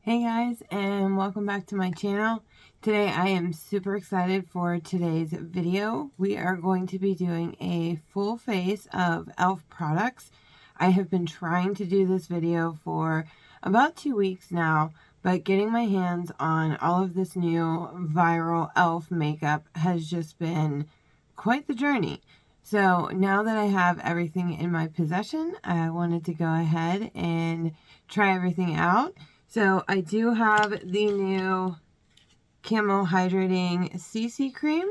Hey guys, and welcome back to my channel. Today I am super excited for today's video. We are going to be doing a full face of e.l.f. products. I have been trying to do this video for about 2 weeks now, but getting my hands on all of this new viral e.l.f. makeup has just been quite the journey. So now that I have everything in my possession, I wanted to go ahead and try everything out. So I do have the new Camo Hydrating CC cream.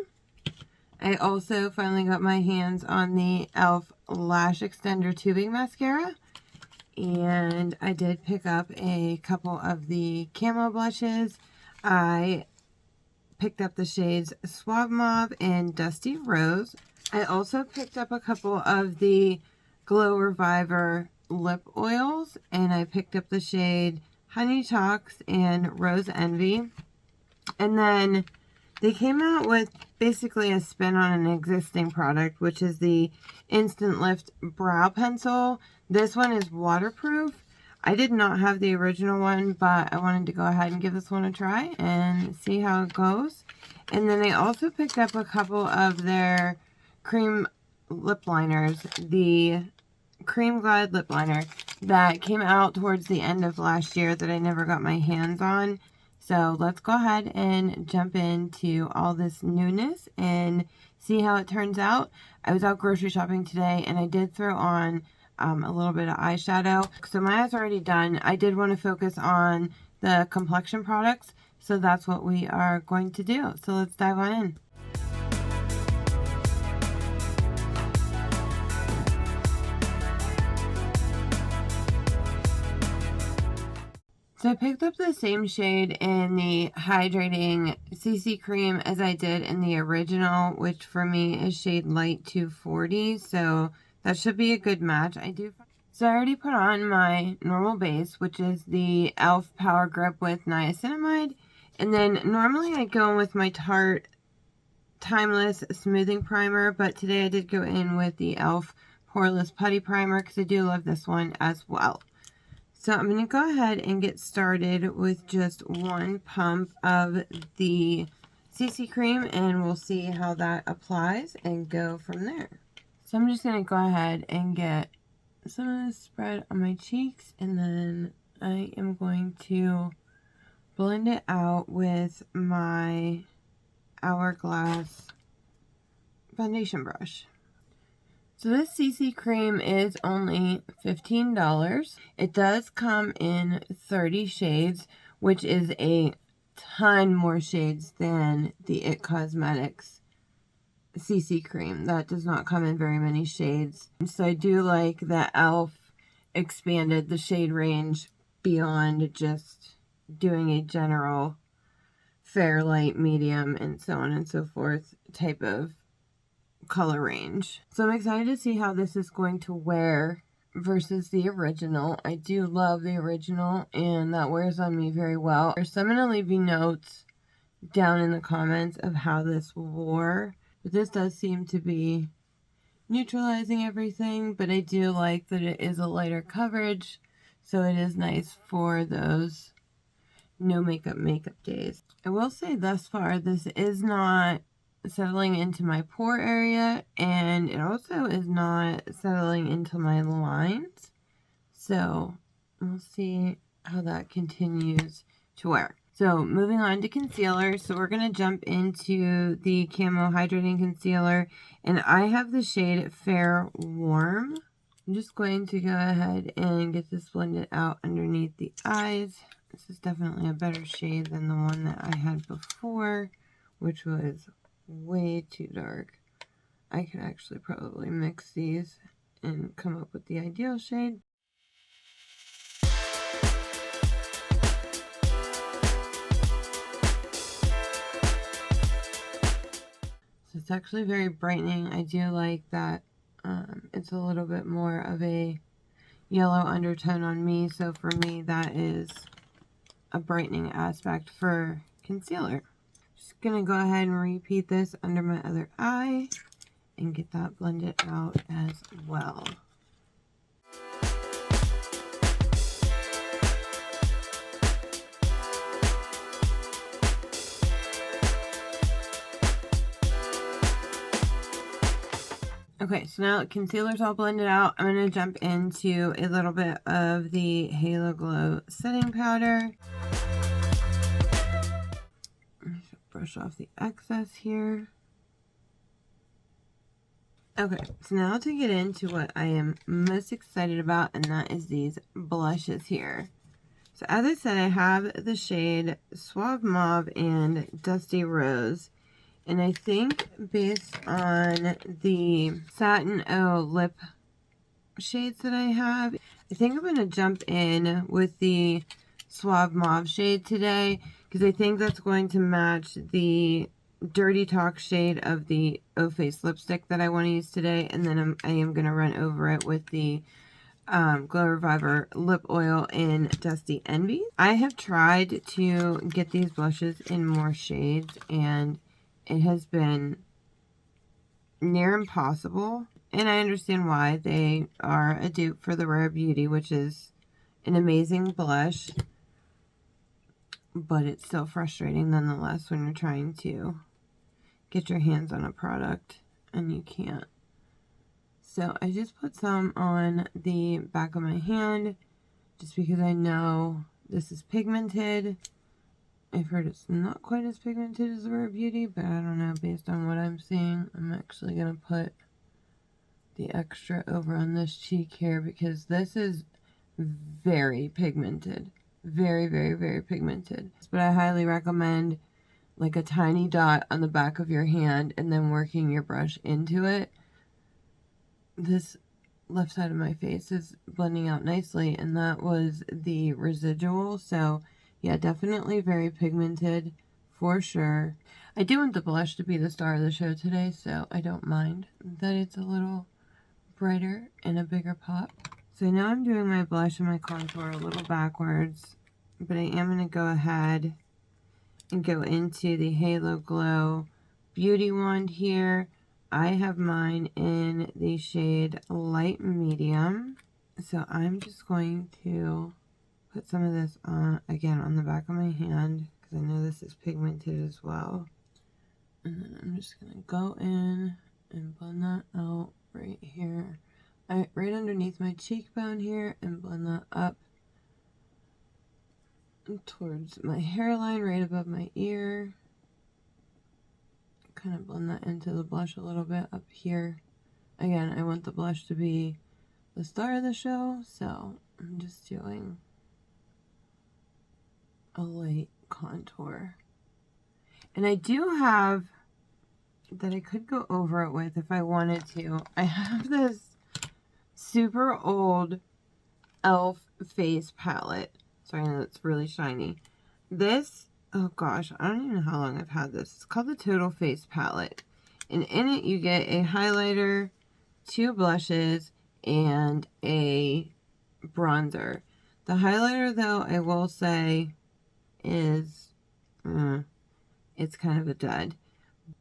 I also finally got my hands on the e.l.f. Lash Extender Tubing Mascara. And I did pick up a couple of the Camo blushes. I picked up the shades Suave Mauve and Dusty Rose. I also picked up a couple of the Glow Reviver lip oils. And I picked up the shade Honey Talks and Rose Envy. And then they came out with basically a spin on an existing product, which is the Instant Lift Brow Pencil. This one is waterproof. I did not have the original one, but I wanted to go ahead and give this one a try and see how it goes. And then I also picked up a couple of their cream lip liners, the Cream Glide lip liner that came out towards the end of last year that I never got my hands on. So let's go ahead and jump into all this newness and see how it turns out. I was out grocery shopping today and I did throw on a little bit of eyeshadow. So my eyes are already done. I did want to focus on the Complexion products, so that's what we are going to do. So let's dive on in. So I picked up the same shade in the Hydrating CC cream as I did in the original, which for me is shade Light 240. So that should be a good match. So I already put on my normal base, which is the e.l.f. Power Grip with Niacinamide. And then normally I go in with my Tarte Timeless Smoothing Primer, but today I did go in with the e.l.f. Poreless Putty Primer because I do love this one as well. So I'm going to go ahead and get started with just one pump of the CC cream, and we'll see how that applies and go from there. So I'm just going to go ahead and get some of this spread on my cheeks, and then I am going to blend it out with my Hourglass foundation brush. So this CC cream is only $15. It does come in 30 shades, which is a ton more shades than the IT Cosmetics CC cream. That does not come in very many shades. So I do like that e.l.f. expanded the shade range beyond just doing a general fair, light, medium, and so on and so forth type of color range. So I'm excited to see how this is going to wear versus the original. I do love the original and that wears on me very well. So I'm going to leave you notes down in the comments of how this wore. But this does seem to be neutralizing everything, but I do like that it is a lighter coverage, so it is nice for those no makeup days. I will say thus far this is not settling into my pore area, and it also is not settling into my lines, so we'll see how that continues to wear. So moving on to concealer, so we're going to jump into the Camo Hydrating Concealer, and I have the shade Fair Warm. I'm just going to go ahead and get this blended out underneath the eyes. This is definitely a better shade than the one that I had before, which was way too dark. I could actually probably mix these and come up with the ideal shade. So it's actually very brightening. I do like that it's a little bit more of a yellow undertone on me, so for me that is a brightening aspect for concealer. Just gonna go ahead and repeat this under my other eye and get that blended out as well. So Okay, so now concealer's all blended out. I'm going to jump into a little bit of the Halo Glow setting powder. Brush off the excess here. Okay, so now to get into what I am most excited about, and that is these blushes here. So as I said, I have the shade Suave Mauve and Dusty Rose. And I think based on the Satin O Lip shades that I have, I think I'm going to jump in with the Suave Mauve shade today, because I think that's going to match the Dirty Talk shade of the O-Face lipstick that I want to use today. And then I am going to run over it with the Glow Reviver lip oil in Dusty Envy. I have tried to get these blushes in more shades, and it has been near impossible, and I understand why. They are a dupe for the Rare Beauty, which is an amazing blush, but it's still frustrating nonetheless when you're trying to get your hands on a product and you can't. So I just put some on the back of my hand just because I know this is pigmented. I've heard it's not quite as pigmented as the Rare Beauty, but I don't know, based on what I'm seeing. I'm actually going to put the extra over on this cheek here because this is very pigmented. Very, very, very pigmented. But I highly recommend like a tiny dot on the back of your hand and then working your brush into it. This left side of my face is blending out nicely, and that was the residual. So yeah, definitely very pigmented for sure. I do want the blush to be the star of the show today, so I don't mind that it's a little brighter and a bigger pop. So now I'm doing my blush and my contour a little backwards, but I am going to go ahead and go into the Halo Glow Beauty Wand here. I have mine in the shade Light Medium, so I'm just going to put some of this on, again, on the back of my hand, because I know this is pigmented as well. And then I'm just going to go in and blend that out right here. Right underneath my cheekbone here, and blend that up towards my hairline, right above my ear. Kind of blend that into the blush a little bit up here. Again, I want the blush to be the star of the show, so I'm just doing a light contour. And I do have that I could go over it with if I wanted to. I have this super old e.l.f. face palette. Sorry, I know it's really shiny. This, oh gosh, I don't even know how long I've had this. It's called the Total Face Palette. And in it you get a highlighter, 2 blushes, and a bronzer. The highlighter, though, I will say is, it's kind of a dud.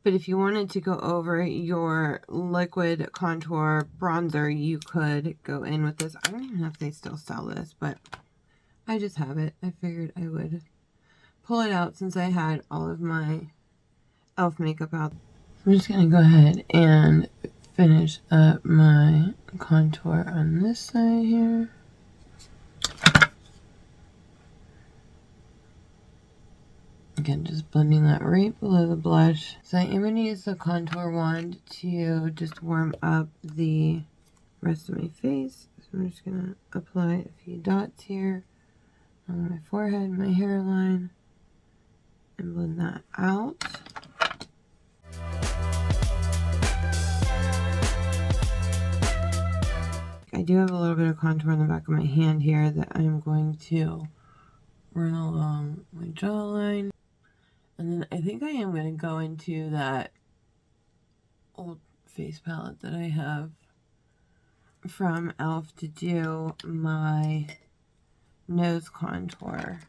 But if you wanted to go over your liquid contour bronzer, you could go in with this. I don't even know if they still sell this, but I just have it. I figured I would pull it out since I had all of my e.l.f. makeup out. I'm just going to go ahead and finish up my contour on this side here. Again, just blending that right below the blush. So I am going to use the contour wand to just warm up the rest of my face. So I'm just going to apply a few dots here on my forehead, my hairline, and blend that out. I do have a little bit of contour on the back of my hand here that I'm going to run along my jawline. And then I think I am going to go into that old face palette that I have from e.l.f. to do my nose contour,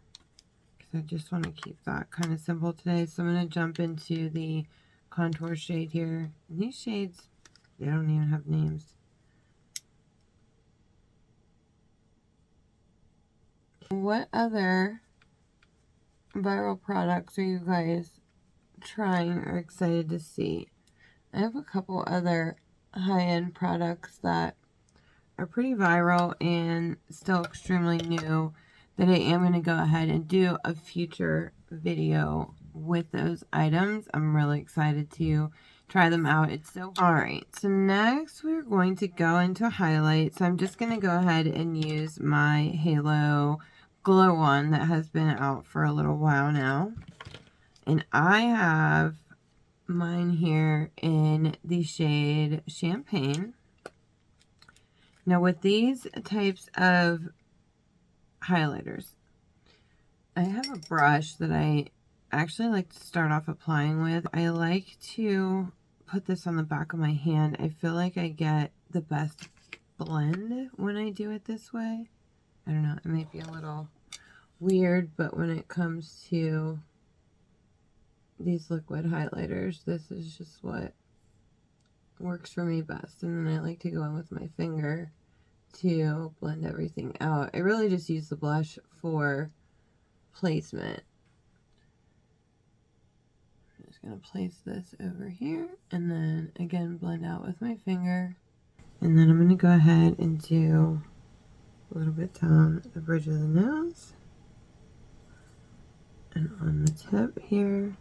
because I just want to keep that kind of simple today. So I'm going to jump into the contour shade here. And these shades, they don't even have names. What other viral products are you guys trying or excited to see? I have a couple other high-end products that are pretty viral and still extremely new that I am going to go ahead and do a future video with those items. I'm really excited to try them out. It's so alright. So next we're going to go into highlights. So I'm just going to go ahead and use my Halo Glow One that has been out for a little while now. And I have mine here in the shade Champagne. Now with these types of highlighters, I have a brush that I actually like to start off applying with. I like to put this on the back of my hand. I feel like I get the best blend when I do it this way. I don't know, it might be a little weird, but when it comes to these liquid highlighters, this is just what works for me best. And then I like to go in with my finger to blend everything out. I really just use the blush for placement. I'm just going to place this over here and then again blend out with my finger. And then I'm going to go ahead and do a little bit down the bridge of the nose and on the tip here.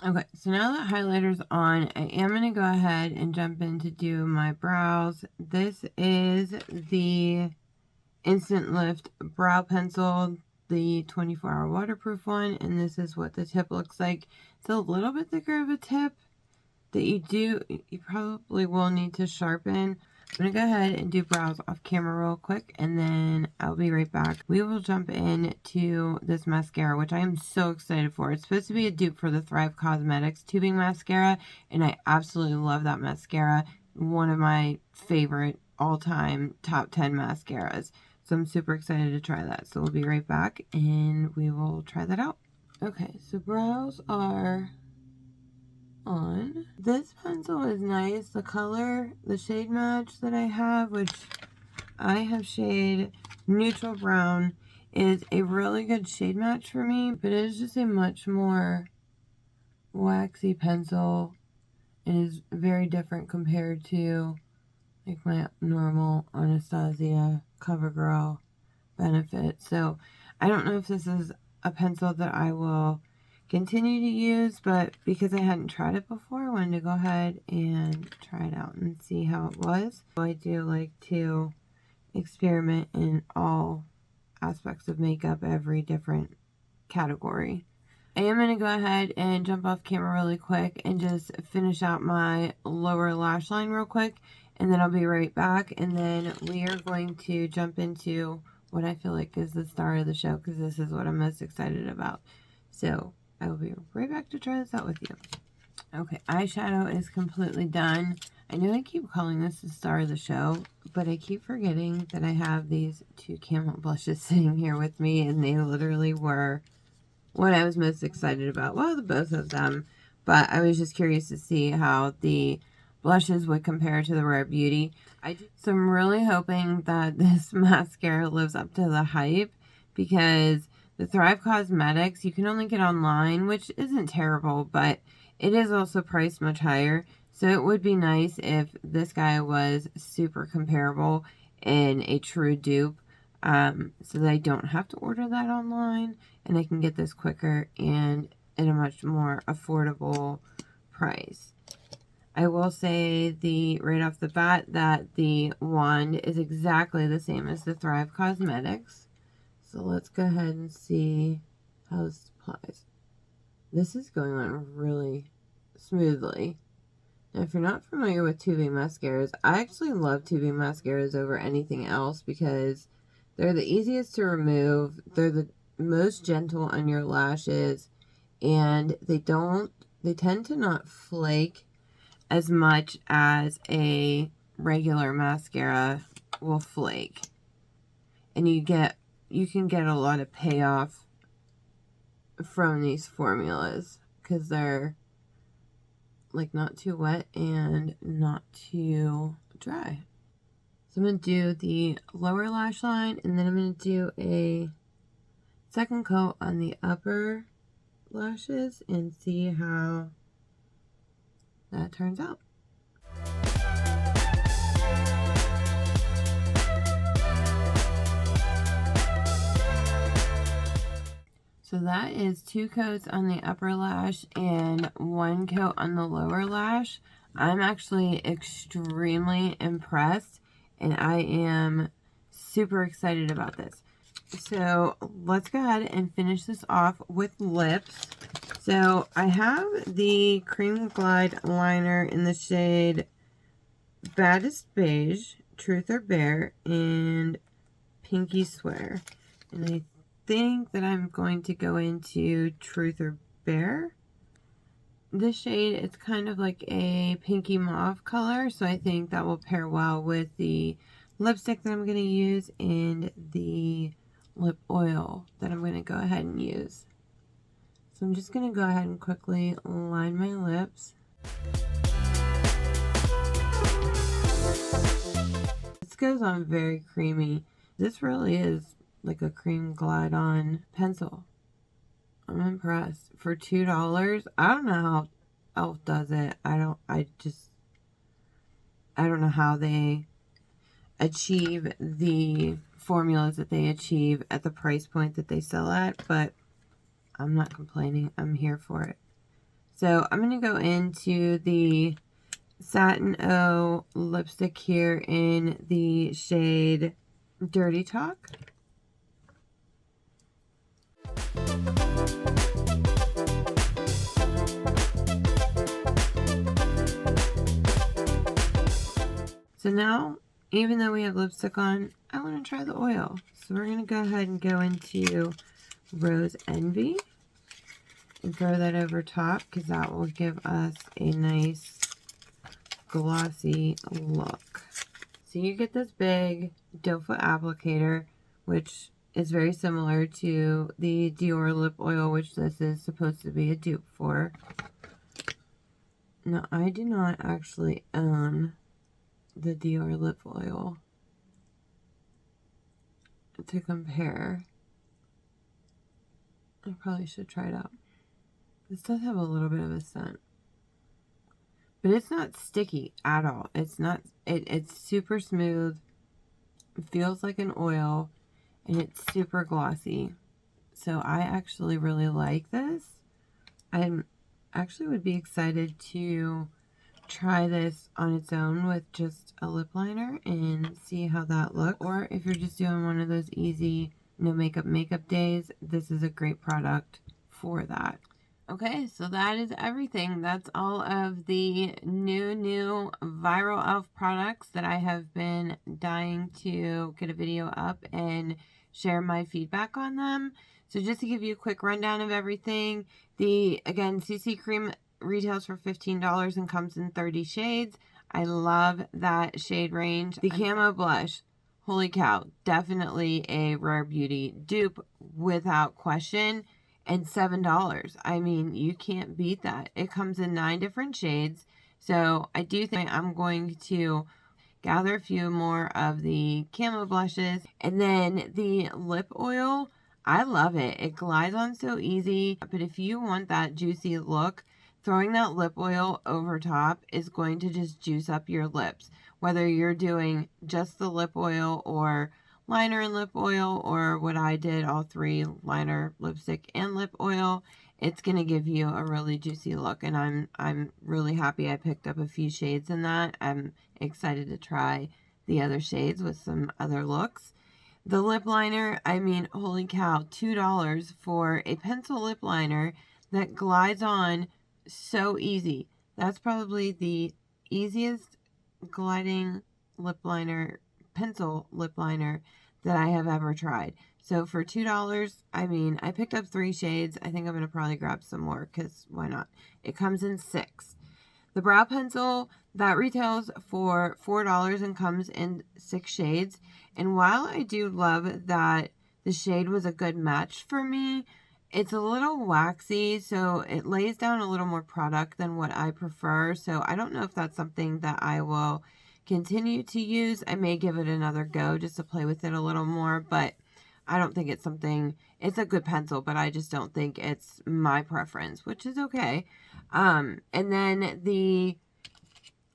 Okay, so now that highlighter's on, I am going to go ahead and jump in to do my brows. This is the Instant Lift Brow Pencil, the 24-hour waterproof one, and this is what the tip looks like. It's a little bit thicker of a tip that you probably will need to sharpen. I'm going to go ahead and do brows off camera real quick, and then I'll be right back. We will jump into this mascara, which I am so excited for. It's supposed to be a dupe for the Thrive Cosmetics tubing mascara, and I absolutely love that mascara. One of my favorite all-time top 10 mascaras. So I'm super excited to try that. So we'll be right back, and we will try that out. Okay, so brows are on. This pencil is nice. The color, the shade match that I have, which I have shade neutral brown, is a really good shade match for me, but it is just a much more waxy pencil. It is very different compared to like my normal Anastasia CoverGirl Benefit. So I don't know if this is a pencil that I will continue to use, but because I hadn't tried it before, I wanted to go ahead and try it out and see how it was. I do like to experiment in all aspects of makeup, every different category. I am going to go ahead and jump off camera really quick and just finish out my lower lash line real quick, and then I'll be right back, and then we are going to jump into what I feel like is the star of the show, because this is what I'm most excited about. So I will be right back to try this out with you. Okay, eyeshadow is completely done. I know I keep calling this the star of the show, but I keep forgetting that I have these two Camo blushes sitting here with me, and they literally were what I was most excited about. Well, the both of them, but I was just curious to see how the blushes would compare to the Rare Beauty. So I'm really hoping that this mascara lives up to the hype, because the Thrive Cosmetics you can only get online, which isn't terrible, but it is also priced much higher. So it would be nice if this guy was super comparable and a true dupe, so that I don't have to order that online and I can get this quicker and at a much more affordable price. I will say right off the bat that the wand is exactly the same as the Thrive Cosmetics. So let's go ahead and see how this applies. This is going on really smoothly. Now, if you're not familiar with tubing mascaras, I actually love tubing mascaras over anything else because they're the easiest to remove. They're the most gentle on your lashes, and they tend to not flake as much as a regular mascara will flake. And you can get a lot of payoff from these formulas because they're like not too wet and not too dry. So I'm going to do the lower lash line, and then I'm going to do a second coat on the upper lashes and see how that turns out. So that is 2 coats on the upper lash and 1 coat on the lower lash. I'm actually extremely impressed, and I am super excited about this. So let's go ahead and finish this off with lips. So I have the Cream Glide liner in the shade Baddest Beige, Truth or Bear, and Pinky Swear. And I think that I'm going to go into Truth or Bear. This shade, it's kind of like a pinky mauve color, so I think that will pair well with the lipstick that I'm going to use and the lip oil that I'm going to go ahead and use. So I'm just going to go ahead and quickly line my lips. This goes on very creamy. This really is like a cream glide on pencil. I'm impressed. For $2, I don't know how e.l.f. does it. I don't know how they achieve the formulas that they achieve at the price point that they sell at, but I'm not complaining. I'm here for it. So I'm going to go into the Satin O Lip Stick here in the shade Dirty Talk. So now, even though we have lipstick on, I want to try the oil. So we're going to go ahead and go into Rose Envy and throw that over top, because that will give us a nice glossy look. So you get this big doe foot applicator, which is very similar to the Dior lip oil, which this is supposed to be a dupe for. Now, I do not actually own the Dior lip oil to compare. I probably should try it out. This does have a little bit of a scent, but it's not sticky at all. It's not, it's super smooth. It feels like an oil, and it's super glossy. So I actually really like this. I actually would be excited to try this on its own with just a lip liner and see how that looks. Or if you're just doing one of those easy no makeup days, this is a great product for that. Okay, so that is everything. That's all of the new viral e.l.f. products that I have been dying to get a video up and share my feedback on them. So just to give you a quick rundown of everything, again, CC cream retails for $15 and comes in 30 shades. I love that shade range. The Camo blush, holy cow, definitely a Rare Beauty dupe without question. And $7. I mean, you can't beat that. It comes in 9 different shades. So I do think I'm going to gather a few more of the Camo blushes. And then the lip oil, I love it. It glides on so easy. But if you want that juicy look, throwing that lip oil over top is going to just juice up your lips. Whether you're doing just the lip oil or liner and lip oil, or what I did, all 3, liner, lipstick, and lip oil, it's going to give you a really juicy look. And I'm really happy I picked up a few shades in that. I'm excited to try the other shades with some other looks. The lip liner, I mean, holy cow, $2 for a pencil lip liner that glides on so easy. That's probably the easiest gliding lip liner, pencil lip liner that I have ever tried. So for $2, I mean, I picked up 3 shades. I think I'm going to probably grab some more, because why not? It comes in 6. The brow pencil, that retails for $4 and comes in 6 shades. And while I do love that the shade was a good match for me, it's a little waxy, so it lays down a little more product than what I prefer. So I don't know if that's something that I will continue to use. I may give it another go just to play with it a little more, but I don't think it's something, it's a good pencil, but I just don't think it's my preference, which is okay. And then the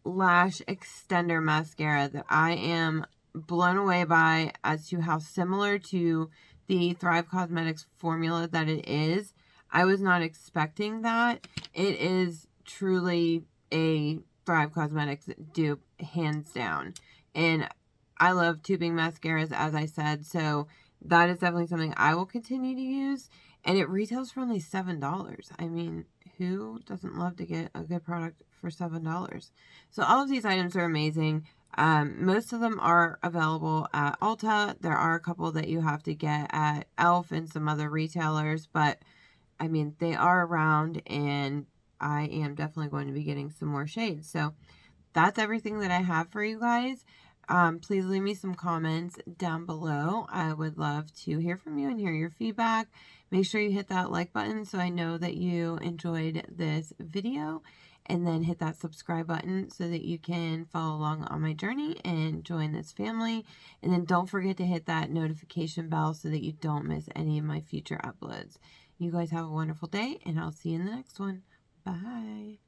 lash extender mascara that I am blown away by as to how similar to the Thrive Cosmetics formula that it is. I was not expecting that. It is truly a Thrive Cosmetics dupe, hands down. And I love tubing mascaras, as I said, so that is definitely something I will continue to use. And it retails for only $7. I mean, who doesn't love to get a good product for $7? So all of these items are amazing. Most of them are available at Ulta. There are a couple that you have to get at e.l.f. and some other retailers, but I mean, they are around, and I am definitely going to be getting some more shades. So that's everything that I have for you guys. Please leave me some comments down below. I would love to hear from you and hear your feedback. Make sure you hit that like button so I know that you enjoyed this video. And then hit that subscribe button so that you can follow along on my journey and join this family. And then don't forget to hit that notification bell so that you don't miss any of my future uploads. You guys have a wonderful day, and I'll see you in the next one. Bye.